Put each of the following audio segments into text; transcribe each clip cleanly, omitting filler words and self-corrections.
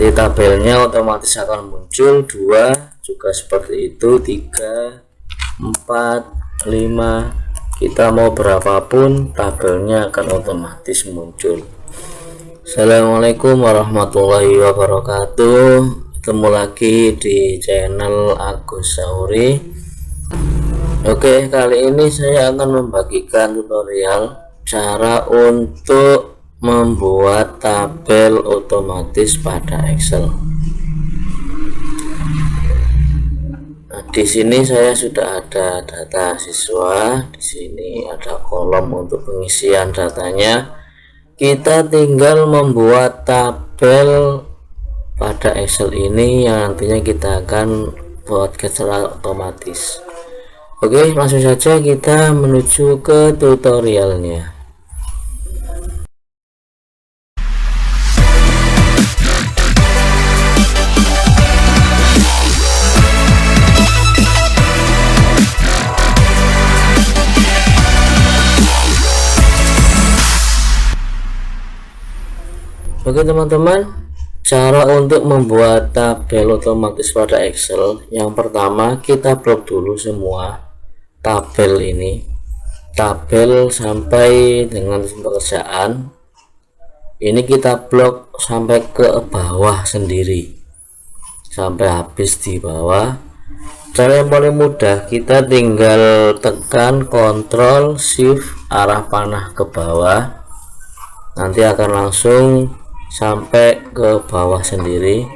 Di tabelnya otomatis akan muncul 2, juga seperti itu, 3, 4, 5. Kita mau berapapun tabelnya akan otomatis muncul. Assalamualaikum warahmatullahi wabarakatuh. Ketemu lagi di channel Agus Sauri. Oke, kali ini saya akan membagikan tutorial cara untuk membuat tabel otomatis pada Excel. Nah, di sini saya sudah ada data siswa. Di sini ada kolom untuk pengisian datanya. Kita tinggal membuat tabel pada Excel ini yang nantinya kita akan buat secara otomatis. Oke, langsung saja kita menuju ke tutorialnya. Oke teman-teman, cara untuk membuat tabel otomatis pada Excel, yang pertama kita blok dulu semua tabel ini, tabel sampai dengan pekerjaan ini kita blok sampai ke bawah sendiri, sampai habis di bawah. Cara yang paling mudah, kita tinggal tekan Ctrl Shift arah panah ke bawah, nanti akan langsung sampai ke bawah sendiri.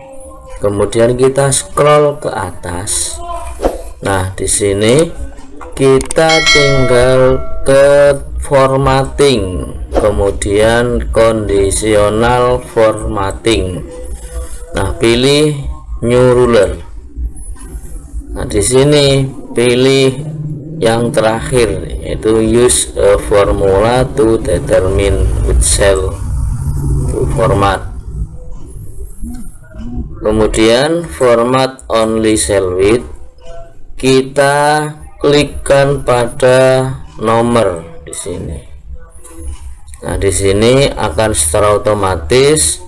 Kemudian kita scroll ke atas. Nah, di sini kita tinggal ke formatting, kemudian conditional formatting. Nah, pilih new ruler. Nah, di sini pilih yang terakhir, yaitu use a formula to determine which cell format. Kemudian format only cell width, kita klikkan pada nomor di sini. Nah, di sini akan secara otomatis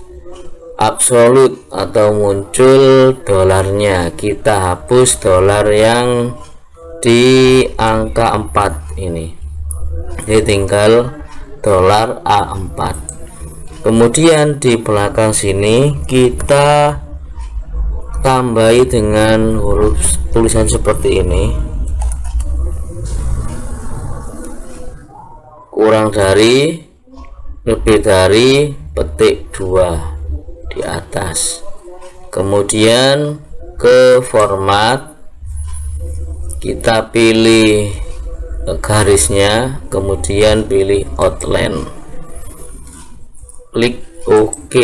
absolut atau muncul dolarnya. Kita hapus dolar yang di angka 4 ini, jadi tinggal dolar A4. Kemudian di belakang sini kita tambahi dengan huruf tulisan seperti ini, kurang dari, lebih dari, petik 2 di atas. Kemudian ke format, kita pilih garisnya, kemudian pilih outline, klik OK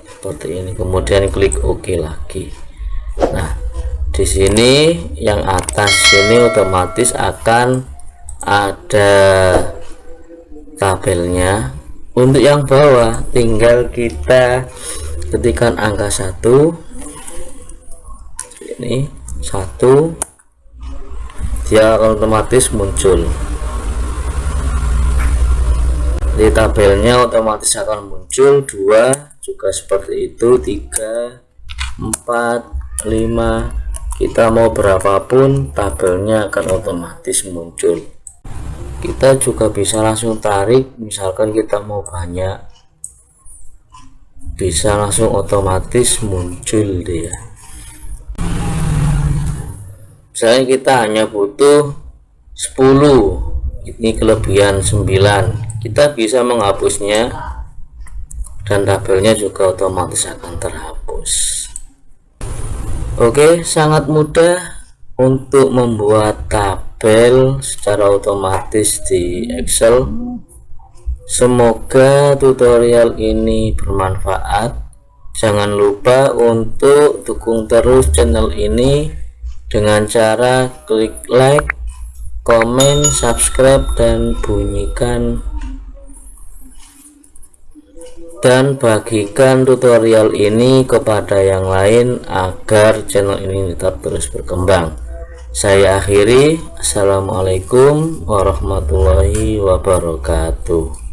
seperti ini, kemudian klik OK lagi. Nah, di sini yang atas sini otomatis akan ada tabelnya. Untuk yang bawah tinggal kita ketikkan angka 1, ini 1, dia otomatis muncul. Di tabelnya otomatis akan muncul 2, juga seperti itu, 3, 4, 5. Kita mau berapapun tabelnya akan otomatis muncul. Kita juga bisa langsung tarik, misalkan kita mau banyak, bisa langsung otomatis muncul dia. Misalnya kita hanya butuh 10, ini kelebihan 9, kita bisa menghapusnya dan tabelnya juga otomatis akan terhapus. Oke, sangat mudah untuk membuat tabel secara otomatis di Excel. Semoga tutorial ini bermanfaat. Jangan lupa untuk dukung terus channel ini dengan cara klik like, komen, subscribe, dan bunyikan dan bagikan tutorial ini kepada yang lain agar channel ini tetap terus berkembang. Saya akhiri. Assalamualaikum warahmatullahi wabarakatuh.